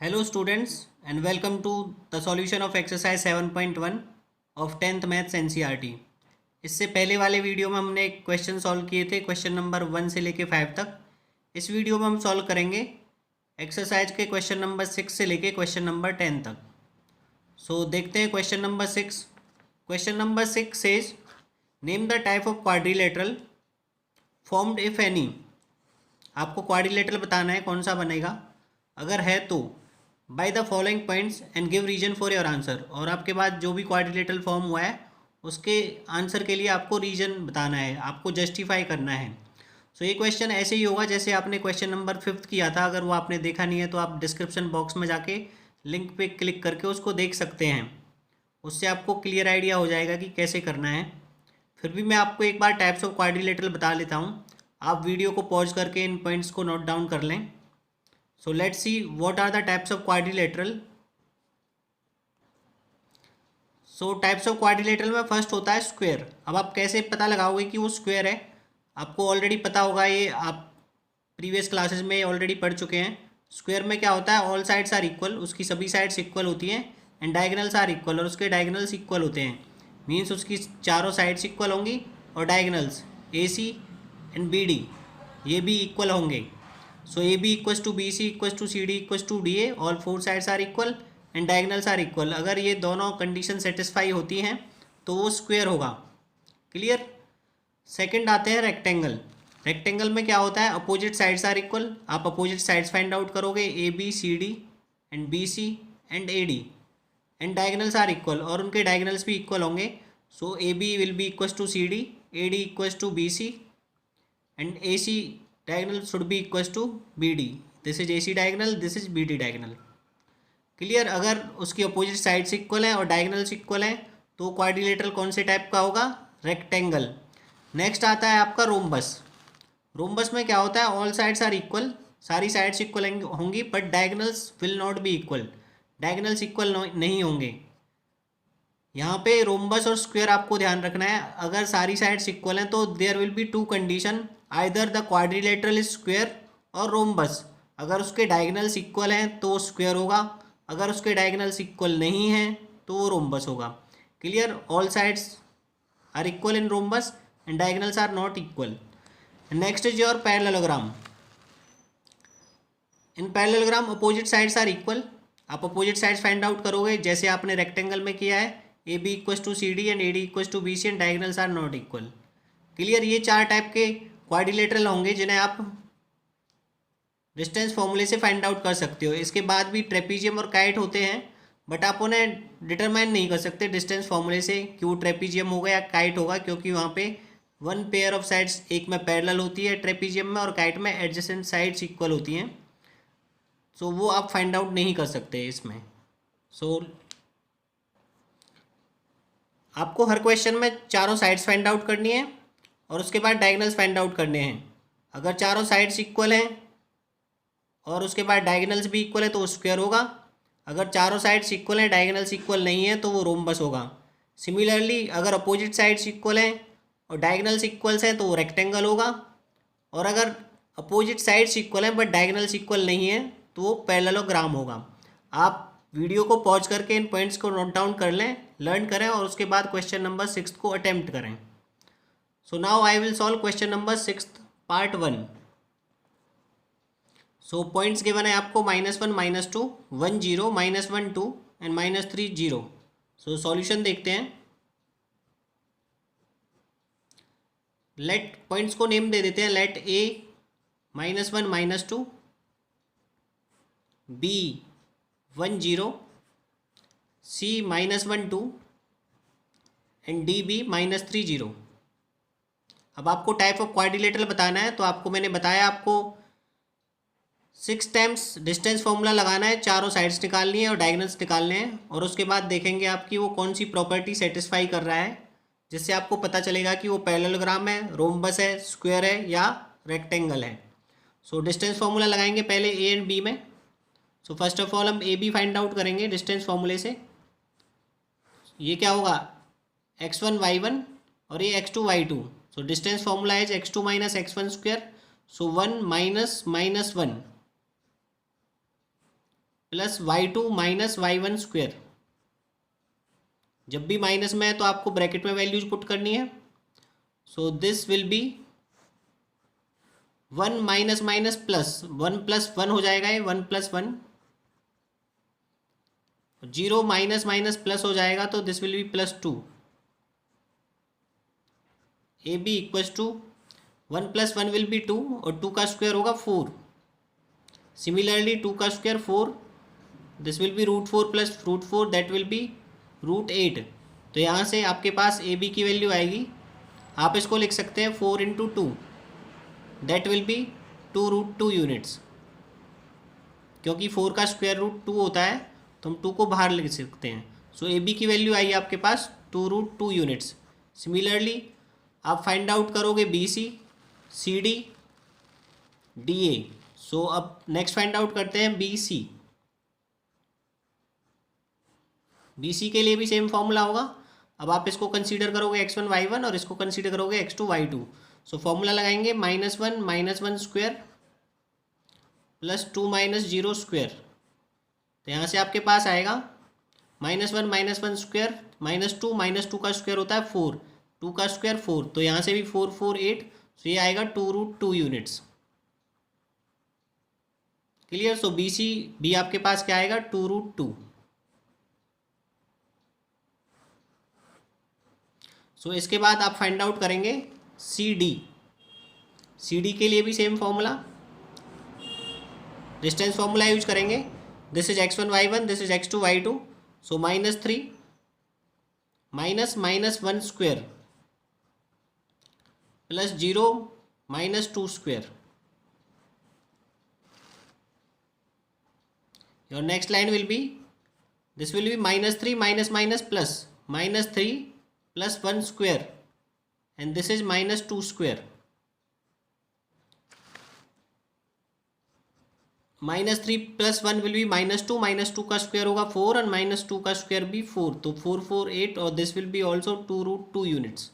Hello students and welcome to the solution of exercise 7.1 of 10th maths NCERT. इससे पहले वाले video में हमने क्वेश्चन सॉल्व किए थे क्वेश्चन नंबर 1 से लेके 5 तक। इस वीडियो में हम सॉल्व करेंगे एक्सरसाइज के क्वेश्चन नंबर 6 से लेके क्वेश्चन नंबर 10 तक। सो देखते हैं question number 6। Question number 6 says name the type of quadrilateral formed if any. आपको क्वाड्रिलेटरल बताना है कौन सा बनेगा, अगर है तो by the following points and give reason for your answer. और आपके पास जो भी क्वाड्रिलेटरल फॉर्म हुआ है उसके आंसर के लिए आपको रीजन बताना है, आपको जस्टिफाई करना है। सो ये क्वेश्चन ऐसे ही होगा जैसे आपने क्वेश्चन नंबर 5 किया था। अगर वो आपने देखा नहीं है तो आप डिस्क्रिप्शन बॉक्स में जाके लिंक पे क्लिक करके उसको देख सकते हैं। उससे आपको क्लियर आइडिया हो जाएगा कि कैसे करना है। फिर भी मैं आपको एक बार टाइप्स ऑफ क्वाड्रिलेटरल बता लेता हूँ। आप वीडियो को पॉज करके इन पॉइंट्स को नोट डाउन कर लें। So let's see what are the types of quadrilateral. So types of quadrilateral में फर्स्ट होता है स्क्वायर। अब आप कैसे पता लगाओगे कि वो स्क्वायर है, आपको ऑलरेडी पता होगा, ये आप प्रीवियस क्लासेस में ऑलरेडी पढ़ चुके हैं। स्क्वायर में क्या होता है, ऑल साइड्स आर इक्वल, उसकी सभी साइड्स इक्वल होती हैं, एंड डायगनल्स आर इक्वल, और उसके डायगनल्स इक्वल होते हैं। मीन्स उसकी चारों साइड्स इक्वल होंगी और diagonals A C and B D ये भी इक्वल होंगे। So AB equals to BC equals to CD equals to DA, all four sides are equal and diagonals are equal। अगर ये दोनों कंडीशन सेटिस्फाई होती हैं तो वो स्क्वायर होगा। क्लियर। सेकंड आते हैं रेक्टेंगल। रेक्टेंगल में क्या होता है, अपोजिट साइड्स आर इक्वल। आप अपोजिट साइड्स फाइंड आउट करोगे ABCD and BC and AD, and diagonals are equal, और उनके डायगनल्स भी इक्वल होंगे। So AB will be equals to CD, AD equals to BC and AC diagonal should be equals to BD। This is AC diagonal, this is BD diagonal। Clear. अगर उसकी opposite sides equal हैं और diagonals equal हैं तो quadrilateral कौन से type का होगा, रेक्टेंगल। नेक्स्ट आता है आपका रोम्बस। रोम्बस में क्या होता है, ऑल साइड्स आर इक्वल, सारी साइड्स इक्वल होंगी but diagonals will not be equal, diagonals equal नहीं होंगे। यहाँ पे रोम्बस और स्क्वायर आपको ध्यान रखना है। अगर सारी साइड्स इक्वल हैं तो there will be two condition, either the quadrilateral is square और रोम्बस। अगर उसके डायगनल्स इक्वल हैं तो वो स्क्वायर होगा, अगर उसके डायगनल्स इक्वल नहीं हैं तो वो रोम्बस होगा। Clear. All sides are equal in rhombus and diagonals are not equal. Next is your parallelogram. In parallelogram opposite sides are equal. आप अपोजिट साइड्स फाइंड आउट करोगे जैसे आपने रेक्टेंगल में किया है, AB equals to CD and AD equals to BC and diagonals are not equal. Clear. ये चार type के क्वाड्रिलेटरल होंगे जिन्हें आप डिस्टेंस फॉर्मूले से फाइंड आउट कर सकते हो। इसके बाद भी ट्रेपीजियम और काइट होते हैं बट आप उन्हें डिटरमाइन नहीं कर सकते डिस्टेंस फॉर्मूले से कि वो ट्रेपीजियम होगा या काइट होगा, क्योंकि वहाँ पे वन पेयर ऑफ साइड्स एक में पैरेलल होती है ट्रेपीजियम में, और काइट में एडजेसेंट साइड्स इक्वल होती हैं। सो वो आप फाइंड आउट नहीं कर सकते इसमें। सो आपको हर क्वेश्चन में चारों साइड्स फाइंड आउट करनी है और उसके बाद डायगनल्स फाइंड आउट करने हैं। अगर चारों साइड्स इक्वल हैं और उसके बाद डायगनल्स भी इक्वल है तो वो स्क्वायर होगा। अगर चारों साइड्स इक्वल हैं, डायगनल्स इक्वल नहीं है तो वो रोम्बस होगा। सिमिलरली अगर अपोजिट साइड्स इक्वल हैं और डायगनल्स इक्वल्स हैं तो वो रेक्टेंगल होगा, और अगर अपोजिट साइड्स इक्वल हैं बट डायगनल्स इक्वल नहीं है तो वो पैरेललोग्राम होगा। आप वीडियो को पॉज करके इन पॉइंट्स को नोट डाउन कर लें, लर्न करें, और उसके बाद क्वेश्चन नंबर 6 को अटेम्प्ट करें। So now I will solve question number 6 part 1। So points given है आपको -1 -2 1 0 -1 2 एंड -3 0। सो सॉल्यूशन देखते हैं। लेट पॉइंट्स को नेम दे देते हैं। Let A -1 -2, B 1 0, C -1 2 and D B -3 0। अब आपको टाइप ऑफ क्वाड्रिलेटरल बताना है तो आपको मैंने बताया आपको 6 टाइम्स डिस्टेंस फॉर्मूला लगाना है, चारों साइड्स निकालनी है और डायगनल्स निकालने हैं, और उसके बाद देखेंगे आपकी वो कौन सी प्रॉपर्टी सेटिस्फाई कर रहा है जिससे आपको पता चलेगा कि वो पैरेललोग्राम है, रोम्बस है, स्क्वायर है या रेक्टेंगल है। सो डिस्टेंस फार्मूला लगाएंगे पहले A एंड B में। सो फर्स्ट ऑफ ऑल हम AB फाइंड आउट करेंगे डिस्टेंस फार्मूले से। ये क्या होगा, x1 y1 और ये x2 y2। So distance formula is x2 minus x1 square. So 1 minus -1 plus y2 minus y1 square. जब भी माइनस में है तो आपको ब्रैकेट में वैल्यूज पुट करनी है। सो this will be 1 minus minus plus 1 plus 1 हो जाएगा ये 1 प्लस 1। 0 माइनस माइनस प्लस हो जाएगा तो this will be plus 2। A B equals to 1 plus 1 will be 2 और 2 का स्क्वायर होगा 4। सिमिलरली 2 का square 4, this will be √4 plus √4 that will be √8। तो यहाँ से आपके पास ए बी की वैल्यू आएगी, आप इसको लिख सकते हैं 4 into 2 that will be 2√2 units. क्योंकि 4 का स्क्वायर रूट 2 होता है तो हम 2 को बाहर लिख सकते हैं। सो ए बी की वैल्यू आई आपके पास 2√2 यूनिट्स। सिमिलरली आप फाइंड आउट करोगे B C, C D, D A. So अब नेक्स्ट फाइंड आउट करते हैं बी सी। बी सी के लिए भी सेम फॉर्मूला होगा। अब आप इसको कंसीडर करोगे x1 y1 और इसको कंसीडर करोगे x2 y2। सो फॉर्मूला लगाएंगे -1 -1 स्क्वायर प्लस 2 माइनस 0 स्क्वायर। तो यहाँ से आपके पास आएगा -1 -1 स्क्वायर -2 का स्क्वायर होता है 4, 2 का स्क्वायर 4, तो यहाँ से भी 4 4 8। सो ये आएगा 2√2 यूनिट्स। क्लियर। सो बी सी बी आपके पास क्या आएगा 2√2। सो इसके बाद आप फाइंड आउट करेंगे सी डी। सी डी के लिए भी same formula, distance formula use करेंगे। This is x1 y1, this is x2 y2। So -3 minus -1 square plus 0 -2 square. Your next line will be, this will be -3 minus minus plus -3 plus 1 square and this is -2 square. -3 plus 1 will be -2 का square होगा 4 और -2 का square भी 4, तो 4 4 8 और this will be also 2√2 units.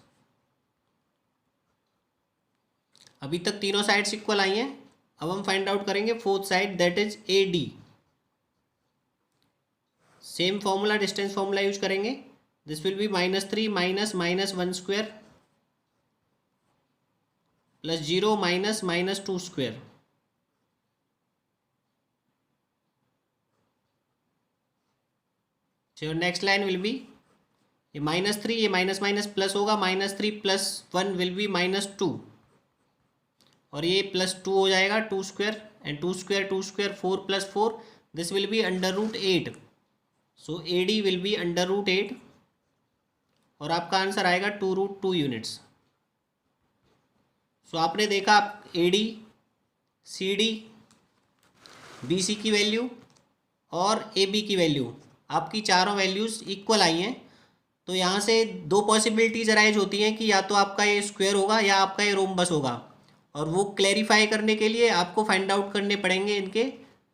अभी तक तीनों साइड्स इक्वल आई हैं। अब हम फाइंड आउट करेंगे fourth side that is A D. Same formula, distance formula use करेंगे। This will be -3 minus -1 square plus 0 -2 square. So next line will be, ये -3 ये माइनस माइनस प्लस होगा, -3 प्लस 1 विल बी -2 और ये +2 हो जाएगा 2 square and 2 square 4 plus 4 this will be √8। So A D will be √8 और आपका आंसर आएगा 2√2 यूनिट्स। सो आपने देखा A D, C D, B C की वैल्यू और ए बी की वैल्यू, आपकी चारों वैल्यूज़ इक्वल आई हैं। तो यहाँ से दो पॉसिबिलिटीज अराइज होती हैं कि या तो आपका ये स्क्वायर होगा या आपका ये रोम्बस होगा, और वो क्लैरिफाई करने के लिए आपको फाइंड आउट करने पड़ेंगे इनके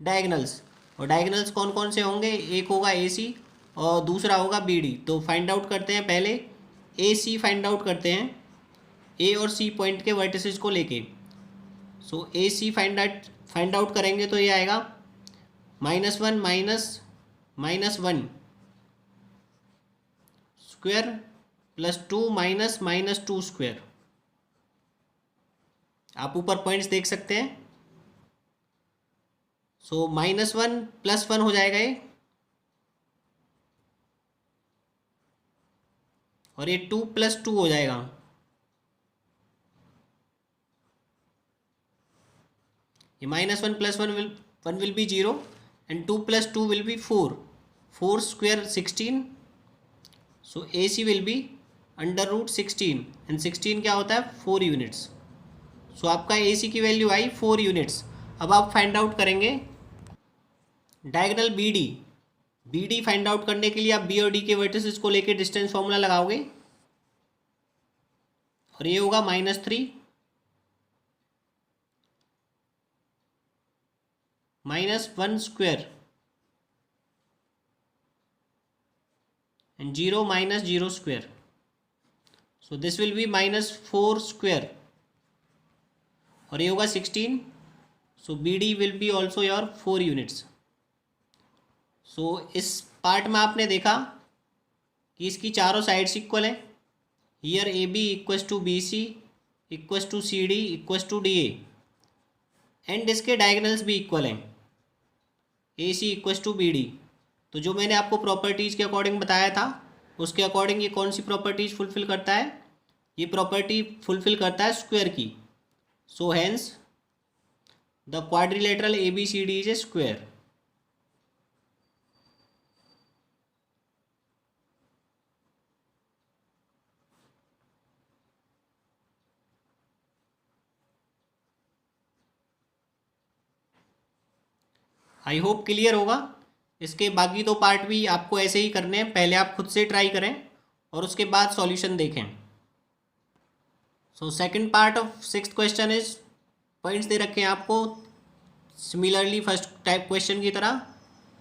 डायगनल्स। और डायगनल्स कौन कौन से होंगे, एक होगा ए सी और दूसरा होगा बी डी। तो फाइंड आउट करते हैं, पहले ए सी फाइंड आउट करते हैं, ए और सी पॉइंट के वर्टिसेस को लेके। सो ए सी फाइंड आउट करेंगे तो ये आएगा -1 -1 स्क्वायर प्लस 2 -2 स्क्वायर। आप ऊपर पॉइंट्स देख सकते हैं। सो -1 प्लस 1 हो जाएगा ये, और ये 2 + 2 हो जाएगा। ये -1 + 1 will be 0 and 2 + 2 will be 4। 4 square 16। So A C will be √16 and 16 क्या होता है 4 यूनिट्स। सो आपका ए सी की वैल्यू आई 4 यूनिट्स। अब आप फाइंड आउट करेंगे diagonal B D. B D find out करने के लिए आप बी और डी के वर्टिसेस को लेके डिस्टेंस फॉर्मूला लगाओगे, और ये होगा -3 -1 square and 0 -0 square. So this will be -4 square और ये होगा 16। So B D will be also your 4 units. So इस पार्ट में आपने देखा कि इसकी चारों साइड्स इक्वल हैं। Here A B equals to B C equals to C D equals to D A, and इसके डायगनल्स भी इक्वल हैं, A C equals to B D. तो जो मैंने आपको प्रॉपर्टीज़ के अकॉर्डिंग बताया था उसके अकॉर्डिंग ये कौन सी प्रॉपर्टीज़ फुलफ़िल करता है? ये प्रॉपर्टी फुलफ़िल करता है स्क्वायर की। So hence the quadrilateral A B C D is a square. I hope clear होगा। इसके बाकी दो पार्ट भी आपको ऐसे ही करने हैं, पहले आप खुद से ट्राई करें और उसके बाद सॉल्यूशन देखें। So second part of sixth question is, points दे रखे हैं आपको सिमिलरली फर्स्ट टाइप क्वेश्चन की तरह,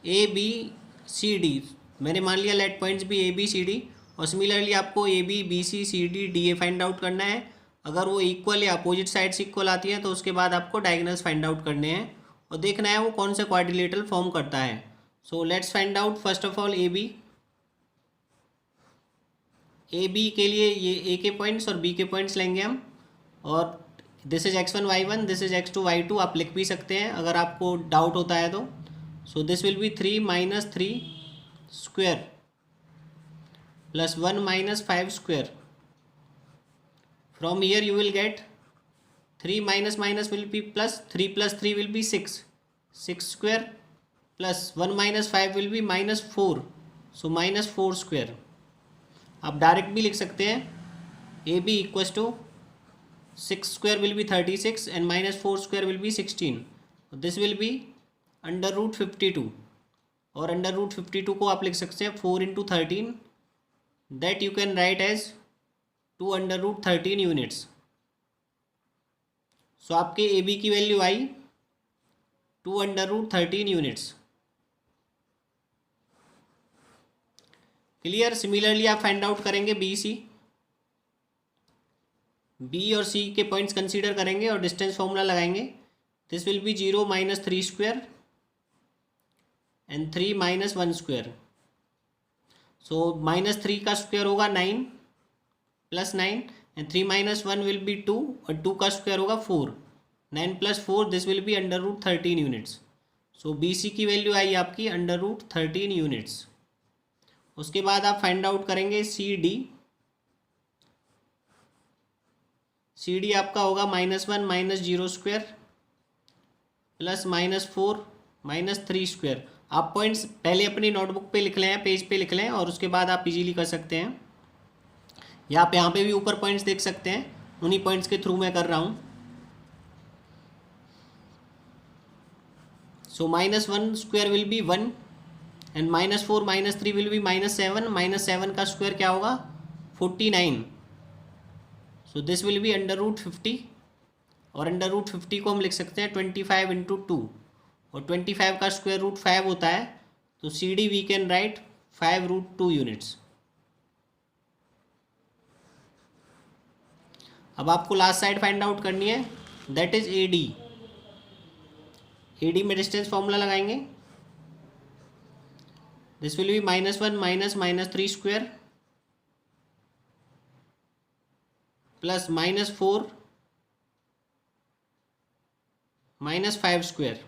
ए बी सी डी। मैंने मान लिया लेट पॉइंट्स भी ए बी सी डी, और सिमिलरली आपको A B B C C D D A find out करना है। अगर वो इक्वल या अपोजिट साइड्स इक्वल आती हैं तो उसके बाद आपको डायगोनल्स फाइंड आउट करने हैं और देखना है वो कौन से क्वाड्रिलेटरल फॉर्म करता है। So let's find out first of all A B. A B के लिए ये ए के पॉइंट्स और बी के पॉइंट्स लेंगे हम, और this is x1 y1, this is x2 y2, आप लिख भी सकते हैं अगर आपको डाउट होता है तो। So this will be 3 - 3 square plus 1 - 5 square. From here you will get 3 minus minus will be plus, 3 + 3 will be 6 square plus 1 - 5 will be -4, so -4 square. आप डायरेक्ट भी लिख सकते हैं, A B equals to 6 square will be 36 and -4 square will be 16, this will be √52, और √52 को आप लिख सकते हैं 4 × 13, that you can write as 2 √13 units. So आपके ए बी की वैल्यू आई 2 √13 यूनिट्स। क्लियर? सिमिलरली आप फाइंड आउट करेंगे बी सी, बी और सी के पॉइंट्स कंसीडर करेंगे और डिस्टेंस फॉर्मूला लगाएंगे। This will be 0 - 3 square and 3 - 1 square. So -3 का स्क्वायर होगा 9 + 9 एंड 3 - 1 विल बी 2 और 2 का स्क्वायर होगा 4, 9 + 4 this will be √13 units. So B C की वैल्यू आई आपकी √13 यूनिट्स। उसके बाद आप फाइंड आउट करेंगे सी डी। सी डी आपका होगा -1 - 0 स्क्वायर प्लस -4 - 3 स्क्वायर। आप पॉइंट्स पहले अपनी नोटबुक पे लिख लें, पेज पे लिख लें, और उसके बाद आप इजीली कर सकते हैं, या आप यहाँ पे भी ऊपर पॉइंट्स देख सकते हैं, उन्हीं पॉइंट्स के थ्रू मैं कर रहा हूँ। सो -1 square will be 1 and -4 - 3 will B -7, -7 का स्क्वायर क्या होगा 49, सो दिस विल बी √50, और √50 को हम लिख सकते हैं 25 × 2, और 25 का स्क्वायर रूट 5 होता है, तो C D we can write 5√2 units. अब आपको लास्ट साइड फाइंड आउट करनी है, that is A D. A D में डिस्टेंस फॉर्मूला लगाएंगे, this will be -1 - -3 square plus -4 - 5 square,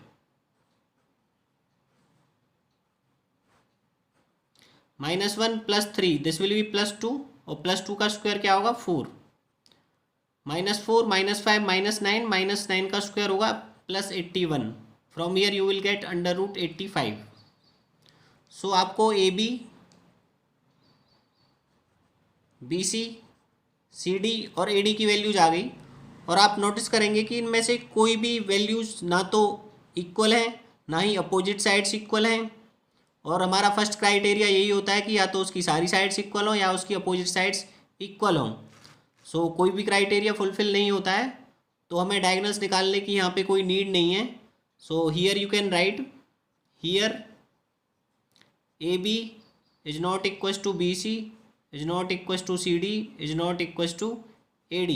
-1 + 3 this will be +2, और +2 का स्क्वायर क्या होगा 4, -4 - 5 -9, -9 का स्क्वायर होगा +81। From here you will get √85। So आपको A B, B C, C D और ए डी की वैल्यूज आ गई, और आप नोटिस करेंगे कि इनमें से कोई भी वैल्यूज ना तो इक्वल है ना ही अपोजिट साइड्स इक्वल हैं, और हमारा फर्स्ट क्राइटेरिया यही होता है कि या तो उसकी सारी साइड्स इक्वल हों या उसकी अपोजिट साइड्स इक्वल हों। सो कोई भी क्राइटेरिया फुलफिल नहीं होता है, तो हमें डायगोनल्स निकालने की यहाँ पे कोई नीड नहीं है। So here you can write, here A B is not equal to B C, is not equals to CD, is not equals to AD.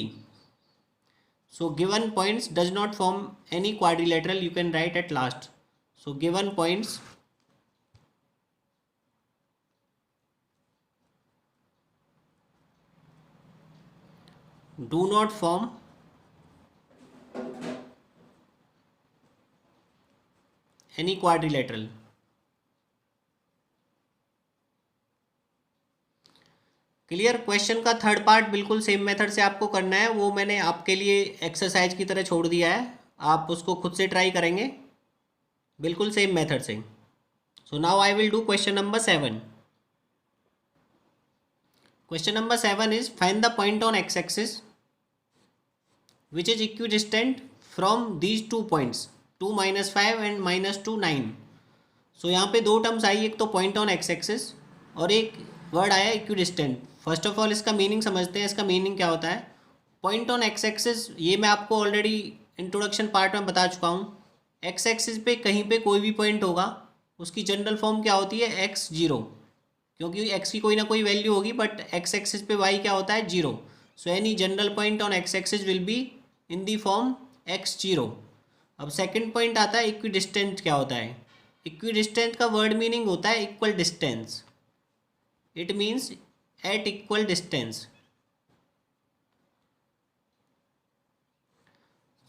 So given points does not form any quadrilateral, you can write at last. So given points do not form any quadrilateral. Clear. Question का third part बिल्कुल same method से आपको करना है, वो मैंने आपके लिए एक्सरसाइज की तरह छोड़ दिया है, आप उसको खुद से ट्राई करेंगे बिल्कुल सेम मेथड से। So now I will do question number 7। Question number 7 is find the point on X axis which is equidistant from these 2 points 2 -5 and -2 9। सो यहाँ पे दो टर्म्स आई, एक तो पॉइंट ऑन एक्स एक्सिस और एक वर्ड आया equidistant. First of all इसका meaning समझते हैं, इसका मीनिंग क्या होता है। पॉइंट ऑन एक्स एक्सिस ये मैं आपको ऑलरेडी इंट्रोडक्शन पार्ट में बता चुका हूँ। एक्स एक्सिस पे कहीं पे कोई भी पॉइंट होगा, उसकी जनरल फॉर्म क्या होती है, एक्स जीरो, क्योंकि एक्स की कोई ना कोई वैल्यू होगी, बट एक्स एक्सिस पे वाई क्या होता है, zero. So any general point on X axis will be in the form x zero. अब सेकंड पॉइंट आता है इक्विडिस्टेंट क्या होता है। इक्विडिस्टेंट का वर्ड मीनिंग होता है equal distance, it means at equal distance.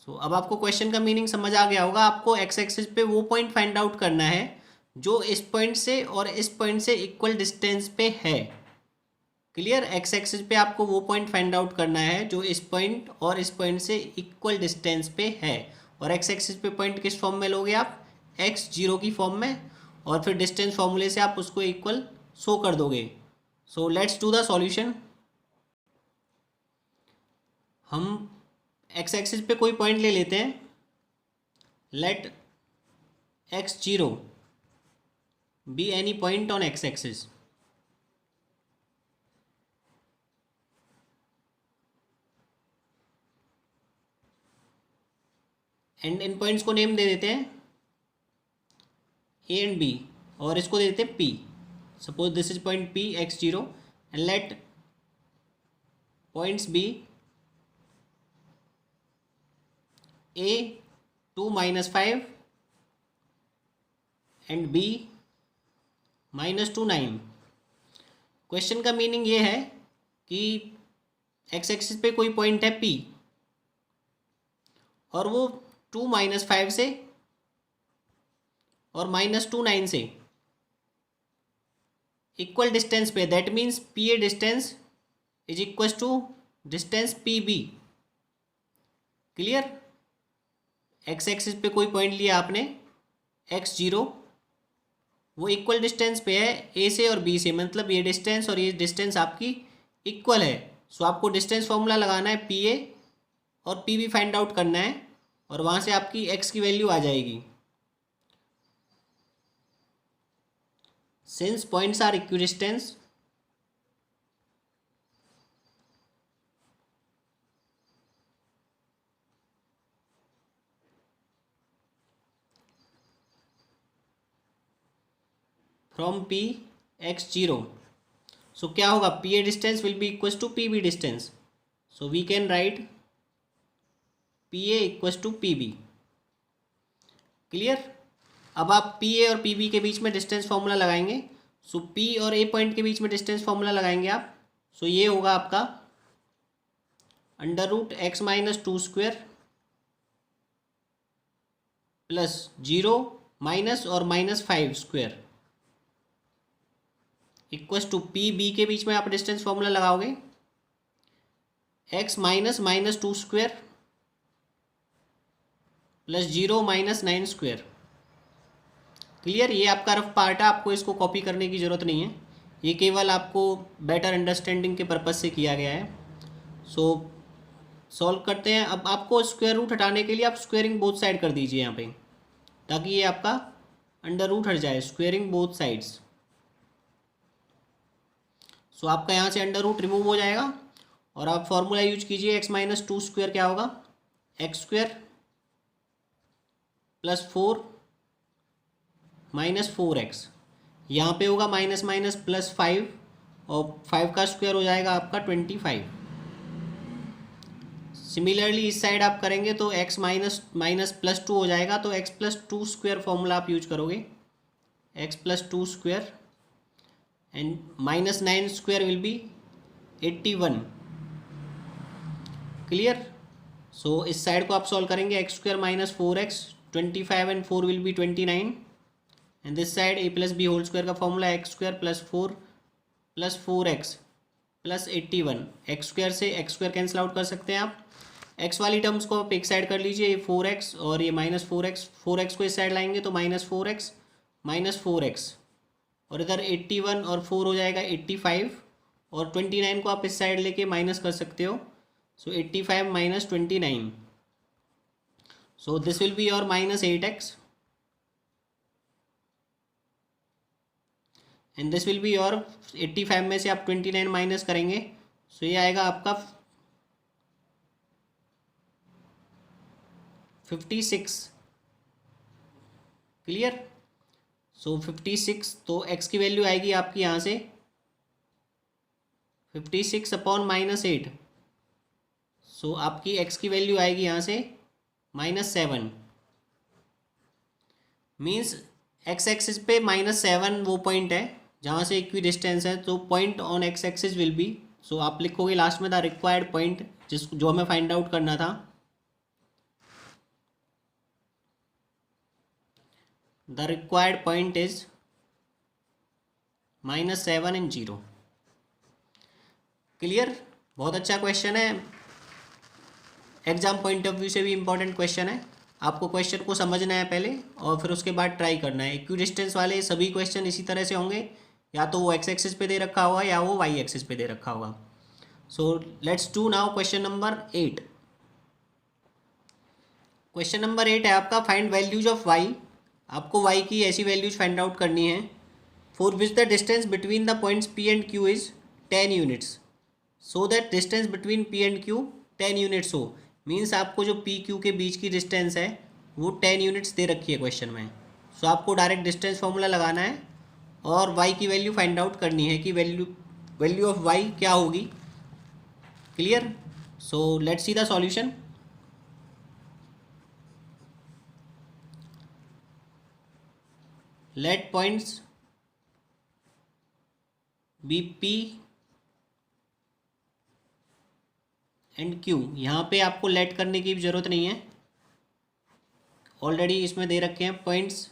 So अब आपको क्वेश्चन का मीनिंग समझ आ गया होगा। आपको एक्स एक्सिस पे वो पॉइंट फाइंड आउट करना है जो इस पॉइंट से और इस पॉइंट से इक्वल डिस्टेंस पे है। क्लियर। एक्स एक्सिस पे आपको वो पॉइंट फाइंड आउट करना है जो इस पॉइंट और इस पॉइंट से इक्वल डिस्टेंस पे है। और एक्स एक्सिस पे पॉइंट किस फॉर्म में लोगे आप, एक्स जीरो की फॉर्म में, और फिर डिस्टेंस फॉर्मूले से आप उसको इक्वल शो कर दोगे। So let's do the solution. हम एक्स एक्सिस पे कोई पॉइंट ले लेते हैं, let X zero be any point on X axis. And इन पॉइंट्स को नेम दे देते हैं ए एंड बी, और इसको दे देते हैं P. Suppose this is point P X zero, and let points be A 2 -5 and B -2 9। Question का मीनिंग ये है कि एक्स एक्सिस पे कोई पॉइंट है पी, और वो 2 -5 से और -2 9 से इक्वल डिस्टेंस पे, that means P A distance is equal to distance P B. Clear. X axis पे कोई पॉइंट लिया आपने एक्स जीरो, वो इक्वल डिस्टेंस पे है ए से और बी से, मतलब ये डिस्टेंस और ये डिस्टेंस आपकी इक्वल है। सो आपको डिस्टेंस फॉर्मूला लगाना है पी ए, और पी बी फाइंड आउट करना है, और वहाँ से आपकी एक्स की वैल्यू आ जाएगी। Since points are equidistance, from P X zero, so क्या होगा, P A distance will be equal to P B distance. So we can write P A equal to P B. Clear. अब आप P A और P B के बीच में distance formula लगाएंगे। सो P और ए point के बीच में डिस्टेंस फॉर्मूला लगाएंगे आप। सो ये होगा आपका √(x-2)² प्लस 0 माइनस और -5² इक्वल टू पी बी के बीच में आप डिस्टेंस फॉर्मूला लगाओगे x -2² प्लस 0 -9²। क्लियर। ये आपका रफ पार्ट है, आपको इसको कॉपी करने की ज़रूरत नहीं है, ये केवल आपको बेटर अंडरस्टैंडिंग के पर्पज़ से किया गया है। सो सॉल्व करते हैं। अब आपको स्क्वायर रूट हटाने के लिए आप स्क्वेयरिंग बोथ साइड कर दीजिए यहाँ पे, ताकि ये आपका अंडर रूट हट जाए, स्क्वेयरिंग बोथ साइड्स। सो आपका यहाँ से अंडर रूट रिमूव हो जाएगा, और आप फॉर्मूला यूज कीजिए x-2² क्या होगा, x² प्लस 4 -4x, यहाँ पे होगा माइनस माइनस प्लस 5, और 5 का स्क्वायर हो जाएगा आपका 25। सिमिलरली इस साइड आप करेंगे तो x माइनस प्लस 2 हो जाएगा, तो x +2² फॉर्मूला आप यूज करोगे, x +2² and -9² will be 81। Clear. So इस साइड को आप सॉल्व करेंगे, X square minus 4x, 25 and 4 will be 29, and this side a plus B whole square का formula X square plus 4 plus 4x plus 81। X square से X square cancel out कर सकते हैं आप। एक्स वाली टर्म्स को आप एक साइड कर लीजिए, ये 4x और ये माइनस 4x, 4x को इस साइड लाएंगे तो -4x माइनस 4x, और इधर 81 और 4 हो जाएगा 85, और 29 को आप इस साइड लेके माइनस कर सकते हो। सो 85 minus 29, so this will be your -8x and this will be your 85 में से आप 29 माइनस करेंगे, सो ये आएगा आपका 56। क्लियर। सो 56, तो x की वैल्यू आएगी आपकी यहाँ से 56 अपॉन -8, सो आपकी x की वैल्यू आएगी यहाँ से -7। मीन्स x एक्सिस पे -7 वो पॉइंट है जहाँ से इक्वी डिस्टेंस है, तो point on x axis will be, so आप लिखोगे लास्ट में द रिक्वायर्ड पॉइंट जो हमें फाइंड आउट करना था, the required point is -7 and 0। Clear. बहुत अच्छा क्वेश्चन है, एग्जाम पॉइंट ऑफ व्यू से भी इम्पोर्टेंट क्वेश्चन है। आपको क्वेश्चन को समझना है पहले और फिर उसके बाद ट्राई करना है। इक्वी डिस्टेंस वाले सभी क्वेश्चन इसी तरह से होंगे, या तो वो एक्स एक्सिस पे दे रखा होगा या वो वाई एक्सिस पे दे रखा होगा। सो let's do now question number 8। Question number 8 है आपका, फाइंड वैल्यूज ऑफ वाई। आपको वाई की ऐसी वैल्यूज फाइंड आउट करनी है for which the distance between the points P and Q is 10 units, so that distance between P and Q 10 units हो। Means आपको जो पी क्यू के बीच की डिस्टेंस है वो 10 यूनिट्स दे रखी है क्वेश्चन में। सो आपको डायरेक्ट डिस्टेंस फॉर्मूला लगाना है और वाई की वैल्यू फाइंड आउट करनी है कि वैल्यू ऑफ वाई क्या होगी। Clear. So let's see the solution. Let points be P and Q. यहाँ पे आपको लेट करने की ज़रूरत नहीं है, ऑलरेडी इसमें दे रखे हैं points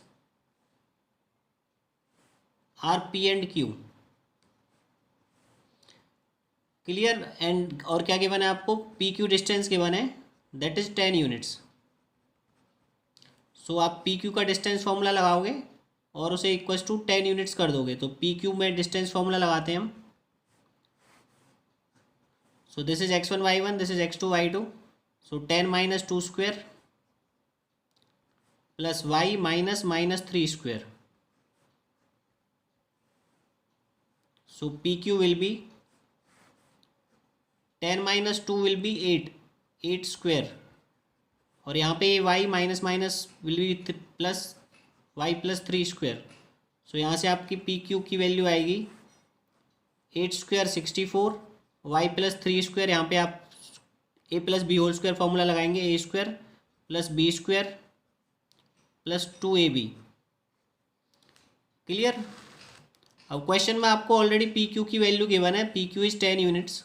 R P and Q. Clear. And और क्या गिवन है आपको, पी क्यू डिस्टेंस गिवन है, दैट इज 10 यूनिट्स। सो आप पी क्यू का डिस्टेंस फॉर्मूला लगाओगे और उसे इक्वल्स टू 10 यूनिट्स कर दोगे, तो पी क्यू में डिस्टेंस फॉर्मूला लगाते हैं हम। So this is x1 y1, this is x2 y2, so 10 minus 2 square plus y minus -3 square, so P Q will be 10 minus 2 will be 8 square, और यहाँ पे y minus minus will be plus y plus 3 square. So यहाँ से आपकी P Q की value आएगी 8 square 64, y plus 3 square, यहाँ पे आप a plus B whole square formula लगाएंगे, a square plus B square plus 2ab। Clear. अब क्वेश्चन में आपको ऑलरेडी पी क्यू की वैल्यू गिवन है, P Q is 10 units,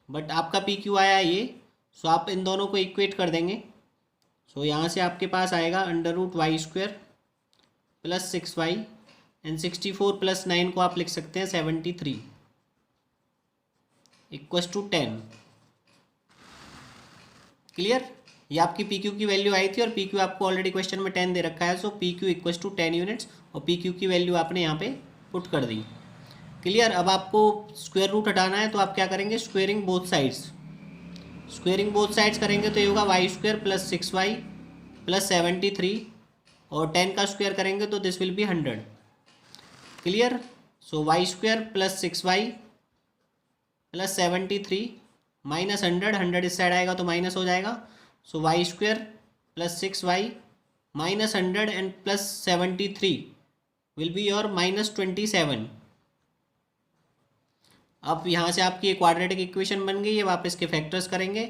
but आपका पी क्यू आया ये, सो आप इन दोनों को इक्वेट कर देंगे। सो यहाँ से आपके पास आएगा √y square plus 6y and 64 plus 9 को आप लिख सकते हैं 73 इक्वस टू 10। क्लियर। ये आपकी पी क्यू की वैल्यू आई थी और पी क्यू आपको ऑलरेडी क्वेश्चन में 10 दे रखा है, so P Q equals to 10 units, और पी क्यू की वैल्यू आपने यहाँ पे पुट कर दी। क्लियर। अब आपको स्क्वायर रूट हटाना है, तो आप क्या करेंगे, squaring both sides. Squaring both sides करेंगे तो ये होगा y square plus 6y plus 73, और 10 का स्क्वायर करेंगे तो this will B 100। Clear. So y square plus 6y plus 73 minus 100 इस साइड आएगा तो माइनस हो जाएगा। सो y square plus 6y minus 100 and plus 73 will be your -27। अब यहाँ से आपकी एक क्वाड्रेटिक इक्वेशन बन गई है, अब आप इसके फैक्टर्स करेंगे।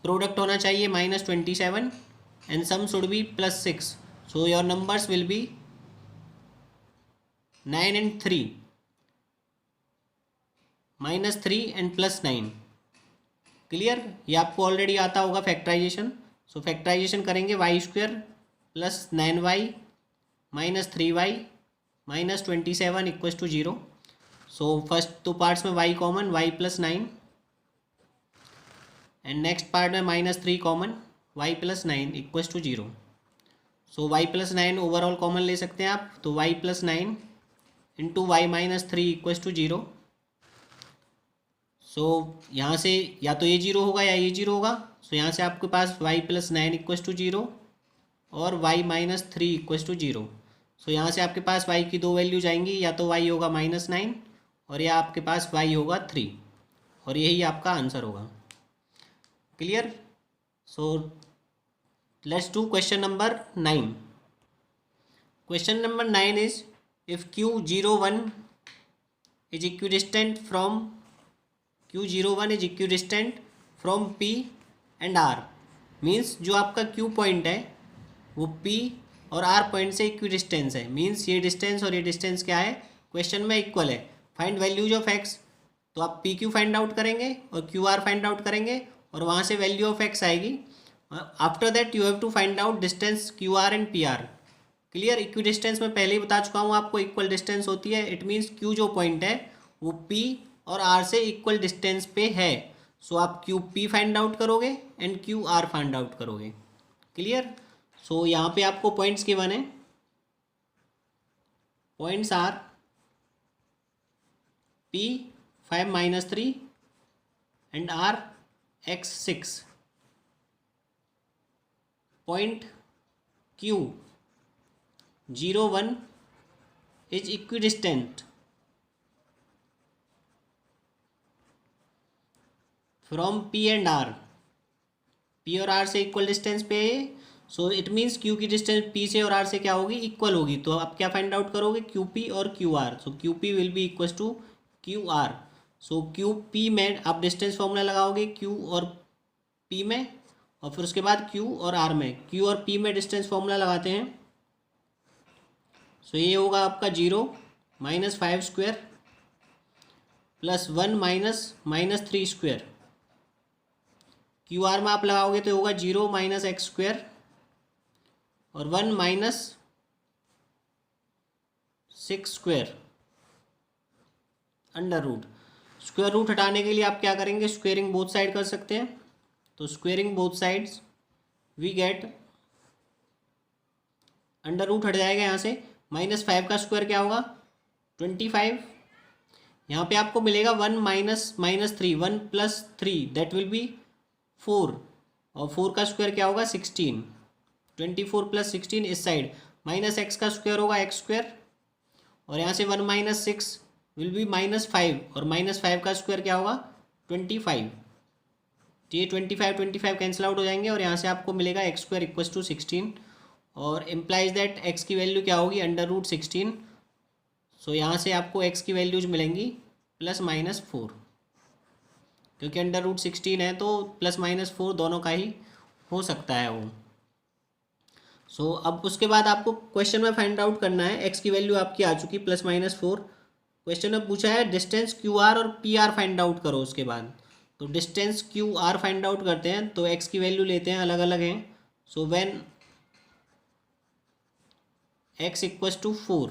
प्रोडक्ट होना चाहिए -27 and sum should be +6, so your numbers will be 9 and 3, -3 and +9। Clear, ये आपको ऑलरेडी आता होगा फैक्टराइजेशन। सो फैक्टराइजेशन करेंगे Y square plus 9y minus 3y minus 27 equals to 0। So first two parts में y common, y plus 9, and next part में minus 3 common, y plus 9 equals to 0। So y plus 9 overall common ले सकते हैं आप, तो y plus 9 into Y minus 3 equals to 0। So यहाँ से या तो ये 0 होगा या ये 0 होगा। सो यहाँ से आपके पास y प्लस 9 इक्वस टू 0 और y minus 3 equals to 0। So यहाँ से आपके पास y की दो वैल्यू जाएंगी, या तो y होगा -9 और या आपके पास y होगा 3, और यही आपका आंसर होगा। Clear. So let's do question number 9। Question number 9 is if Q01 is equidistant from P and R, means जो आपका Q पॉइंट है वो P और R पॉइंट से इक्विडिस्टेंस है, मीन्स ये डिस्टेंस और ये डिस्टेंस क्या है, क्वेश्चन में इक्वल है। फाइंड वैल्यूज ऑफ x, तो आप PQ फाइंड आउट करेंगे और QR फाइंड आउट करेंगे और वहाँ से वैल्यू ऑफ x आएगी। After that you have to find out distance QR and PR। Clear. Equidistance में पहले ही बता चुका हूँ आपको, इक्वल डिस्टेंस होती है, इट मीन्स Q जो पॉइंट है वो P और R से इक्वल डिस्टेंस पे है। सो आप QP फाइंड आउट करोगे एंड QR फाइंड आउट करोगे। क्लियर। सो यहाँ पे आपको पॉइंट्स गिवन है, पॉइंट्स आर P 5-3 एंड R x 6। Point Q01 is equidistant from P and R, P और R से इक्वल डिस्टेंस पे है। सो इट मीन्स Q की डिस्टेंस P से और R से क्या होगी, इक्वल होगी। तो आप क्या फाइंड आउट करोगे, QP और QR। So QP will be equal to QR। So QP में आप डिस्टेंस फॉर्मूला लगाओगे Q और P में, और फिर उसके बाद Q और R में। Q और P में डिस्टेंस फॉर्मूला लगाते हैं। सो ये होगा आपका 0 -5 स्क्वायर प्लस 1 -3 स्क्वायर। QR में आप लगाओगे तो होगा 0 -x स्क्वायर और 1 -6 square under root. Square root हटाने के लिए आप क्या करेंगे, स्क्वेयरिंग बोथ साइड कर सकते हैं। तो squaring both sides we get, under root हट जाएगा यहाँ से, -5 का स्क्वायर क्या होगा 25। यहाँ पे आपको मिलेगा 1 -3, 1 + 3 दैट विल बी 4, और 4 का स्क्वायर क्या होगा 16। 24 + 16 इस साइड, -x का स्क्वायर होगा x स्क्वायर, और यहाँ से 1 - 6 विल बी -5, और -5 का स्क्वायर क्या होगा 25। तो ये 25 कैंसिल आउट हो जाएंगे और यहाँ से आपको मिलेगा x स्क्वायर इक्वल टू 16, और इम्प्लाइज दैट x की वैल्यू क्या होगी √16। सो यहाँ से आपको x की वैल्यूज मिलेंगी +-4, क्योंकि √16 है तो +-4 दोनों का ही हो सकता है वो। सो अब उसके बाद आपको क्वेश्चन में फाइंड आउट करना है, x की वैल्यू आपकी आ चुकी +-4। क्वेश्चन में पूछा है डिस्टेंस QR और PR फाइंड आउट करो। उसके बाद तो डिस्टेंस QR फाइंड आउट करते हैं, तो x की वैल्यू लेते हैं, अलग अलग हैं। So when x equals to 4,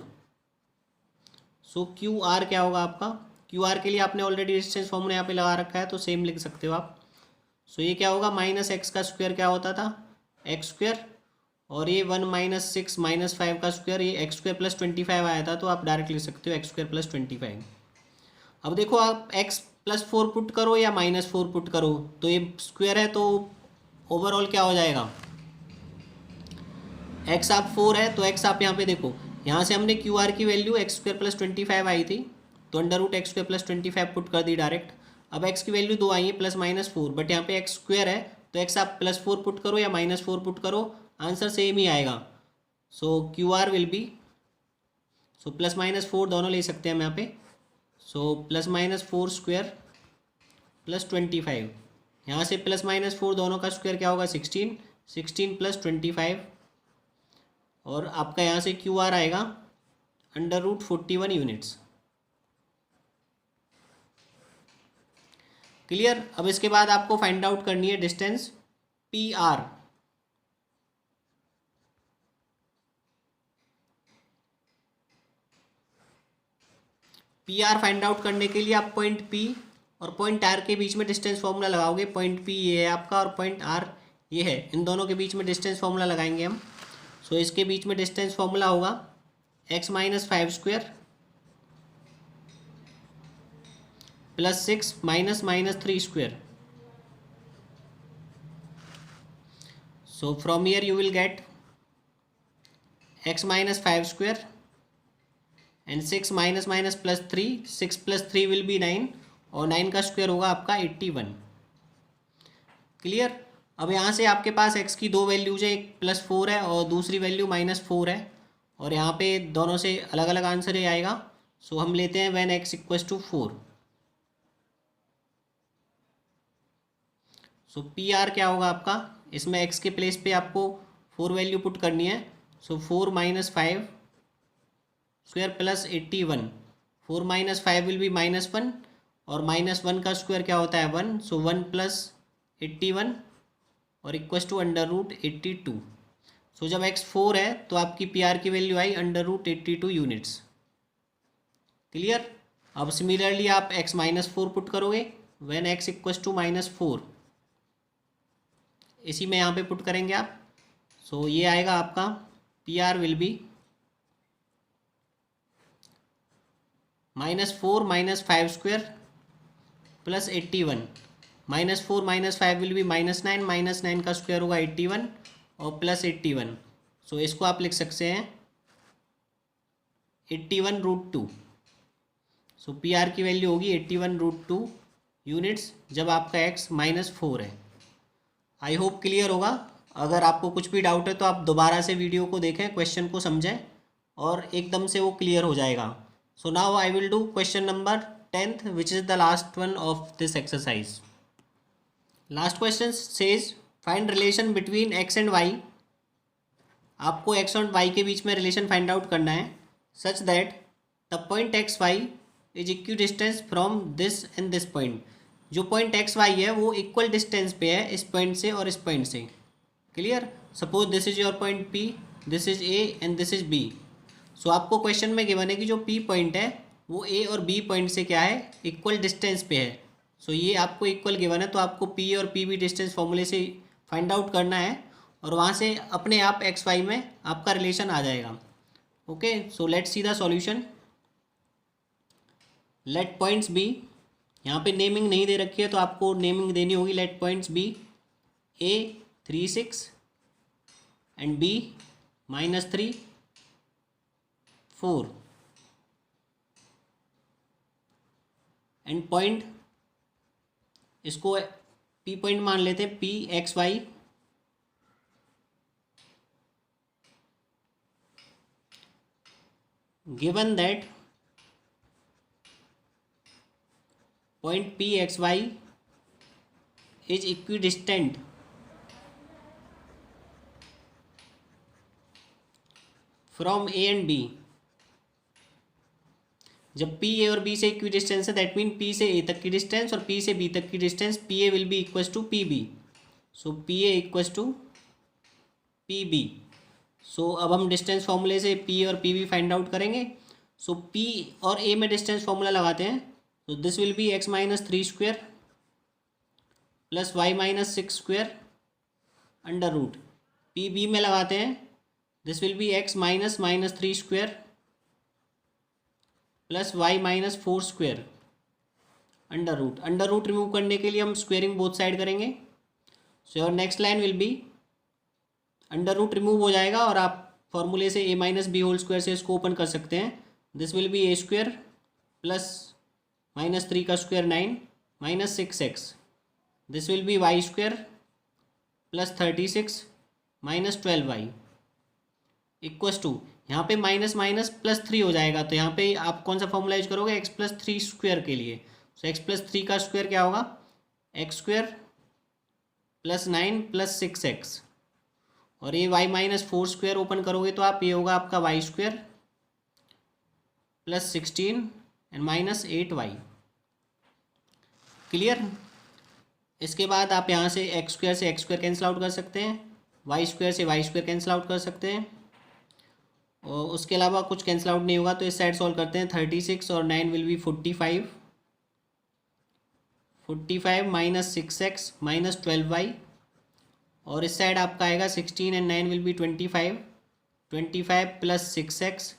so QR क्या होगा आपका, QR के लिए आपने ऑलरेडी डिस्टेंस फॉर्मूला यहाँ पे लगा रखा है, तो सेम लिख सकते हो आप। सो ये क्या होगा, -x का स्क्वायर क्या होता था x स्क्वायर, और ये 1 - 6 -5 का स्क्वायर, ये x स्क्वायर + 25 आया था, तो आप डायरेक्ट लिख सकते हो x स्क्वायर + 25। अब देखो आप x +4 पुट करो या -4 पुट करो, तो ये स्क्वायर है तो ओवरऑल क्या हो जाएगा, x आप 4 है तो x आप यहाँ पे देखो, यहाँ से हमने QR की वैल्यू x स्क्वायर + 25 आई थी, तो √x स्क्वायर + 25 पुट कर दी डायरेक्ट। अब x की वैल्यू 2 आई है +-4, बट यहाँ पे x स्क्वायर है तो x आप +4 पुट करो या -4 पुट करो, आंसर सेम ही आएगा। सो QR विल बी, सो +-4 दोनों ले सकते हैं हम यहाँ पे। सो +-4 स्क्वायर + 25, यहाँ से +-4 दोनों का स्क्वायर क्या होगा 16 + 25, और आपका यहाँ से QR आएगा √41 यूनिट्स। क्लियर। अब इसके बाद आपको फाइंड आउट करनी है distance P R. P R find out करने के लिए आप पॉइंट पी और पॉइंट आर के बीच में डिस्टेंस फॉर्मूला लगाओगे। पॉइंट पी ये है आपका और पॉइंट आर ये है, इन दोनों के बीच में डिस्टेंस फॉर्मूला लगाएंगे हम। सो इसके बीच में डिस्टेंस फॉर्मूला होगा x minus 5 square plus 6 minus minus 3 square. So from here you will gate x minus 5 square and 6 minus minus plus 3, 6 plus 3 will be 9 और 9 का स्क्वायर होगा आपका 81। क्लियर। अब यहाँ से आपके पास x की दो वैल्यूज है, एक +4 है और दूसरी वैल्यू -4 है और यहाँ पे दोनों से अलग अलग आंसर ही आएगा। सो हम लेते हैं when x equals to 4। So P R क्या होगा आपका, इसमें x के प्लेस पे आपको 4 वैल्यू पुट करनी है। सो 4 minus 5 square plus 81। 4 minus 5 will be -1 और -1 का स्क्वायर क्या होता है 1। सो 1 प्लस 81 और इक्वल्स टू √82। सो जब x 4 है तो आपकी पी आर की वैल्यू आई √82 यूनिट्स। क्लियर। अब सिमिलरली आप x -4 पुट करोगे व्हेन x इक्वल्स टू -4, इसी में यहाँ पे पुट करेंगे आप। सो ये आएगा आपका P R will be -4 minus 5 square plus 81। -4 minus 5 will be -9, -9 का स्क्वायर होगा 81 और प्लस 81। सो इसको आप लिख सकते हैं 81√2। सो पी आर की वैल्यू होगी 81√2 यूनिट्स जब आपका x -4 है। आई होप क्लियर होगा। अगर आपको कुछ भी डाउट है तो आप दोबारा से वीडियो को देखें, क्वेश्चन को समझें और एकदम से वो क्लियर हो जाएगा। So now I will do question number 10th which is the last one of this exercise. Last question says find relation between x and y। आपको x और y के बीच में रिलेशन फाइंड आउट करना है such that the point X Y is equidistance from this and this point. जो point X Y है वो equal distance पे है इस पॉइंट से और इस पॉइंट से। Clear. Suppose this is your point P, this is A and this is B। सो आपको क्वेश्चन में गिवन है कि जो P पॉइंट है वो A और B पॉइंट से क्या है, इक्वल डिस्टेंस पे है। सो ये आपको इक्वल गिवन है तो आपको P और PB डिस्टेंस फॉर्मूले से फाइंड आउट करना है और वहाँ से अपने आप एक्स वाई में आपका रिलेशन आ जाएगा। Okay, so let's see the solution. Let points be, यहाँ पे नेमिंग नहीं दे रखी है तो आपको नेमिंग देनी होगी। Let points be A 3 6 and B -3 4 and point, इसको P पॉइंट मान लेते हैं P X Y given that point P X Y is equidistant from A and B। जब P A और B से इक्वी डिस्टेंस है दैट मीन P से A तक की डिस्टेंस और P से B तक की distance P A will be equals to P B। So P A equals to P B। So अब हम डिस्टेंस फॉर्मूले से P और P B फाइंड आउट करेंगे। सो P और A में डिस्टेंस फॉर्मूला लगाते हैं। तो this will be x -3 square plus y -6 square under root. P B में लगाते हैं, this will be x -3 square plus y -4 square under root. Under root remove करने के लिए हम स्क्वेयरिंग बोथ साइड करेंगे। So your next line will be, under root remove हो जाएगा और आप फॉर्मूले से a-b होल स्क्वायर से इसको ओपन कर सकते हैं। This will be a square plus -3 का square 9 -6x। This will be y square plus 36 -12y equals to, यहाँ पे माइनस माइनस +3 हो जाएगा तो यहाँ पे आप कौन सा फॉर्मूला यूज करोगे, x + 3 स्क्वायर के लिए। सो x + 3 का स्क्वायर क्या होगा, x स्क्वायर प्लस 9 + 6x और ये y -4 स्क्वायर ओपन करोगे तो आप ये होगा आपका y square plus 16 and -8y। Clear. इसके बाद आप यहाँ से एक्स स्क्वायर से एक्स स्क्वायर कैंसिल आउट कर सकते हैं, वाई स्क्वायर से वाई स्क्वायर कैंसिल आउट कर सकते हैं, और उसके अलावा कुछ कैंसिल आउट नहीं होगा। तो इस साइड सॉल्व करते हैं। 36 और 9 will be 45, 45 minus 6x minus 12y, और इस साइड आपका आएगा 16 and 9 will be 25, 25 plus 6x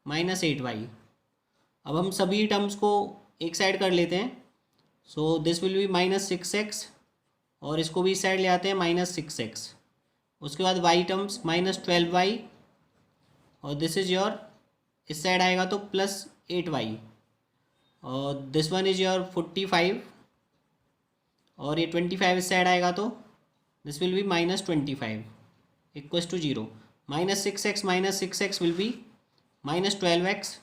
minus 8y। अब हम सभी टर्म्स को एक साइड कर लेते हैं। सो this will be minus 6x, और इसको भी इस साइड ले आते हैं माइनस 6x। उसके बाद y टर्म्स माइनस 12y, और दिस इज़ योर, इस साइड आएगा तो प्लस 8y, और दिस वन इज़ योर 45, और ये 25 इस साइड आएगा तो this will be minus 25 equals to 0। Minus 6x will be minus 12x,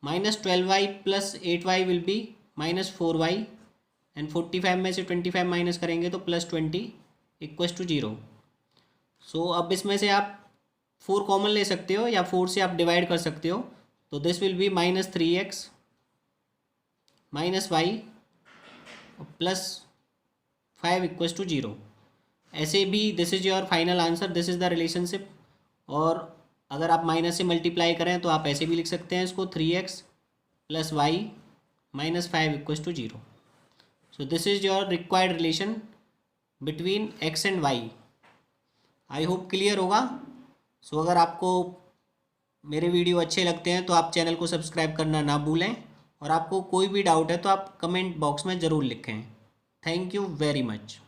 minus 12y plus 8y will be minus 4y, and 45 में से 25 माइनस करेंगे तो प्लस 20 इक्वल्स टू 0। सो अब इसमें से आप 4 कॉमन ले सकते हो या 4 से आप डिवाइड कर सकते हो। तो this will be minus 3x minus Y plus 5 equals to 0। ऐसे भी this is your final answer, this is the relationship. और अगर आप माइनस से मल्टीप्लाई करें तो आप ऐसे भी लिख सकते हैं इसको, 3x plus Y minus 5 equals to 0। So this is your required relation between x and y। I hope clear होगा। सो अगर आपको मेरे वीडियो अच्छे लगते हैं तो आप चैनल को सब्सक्राइब करना ना भूलें, और आपको कोई भी डाउट है तो आप कमेंट बॉक्स में ज़रूर लिखें। Thank you very much.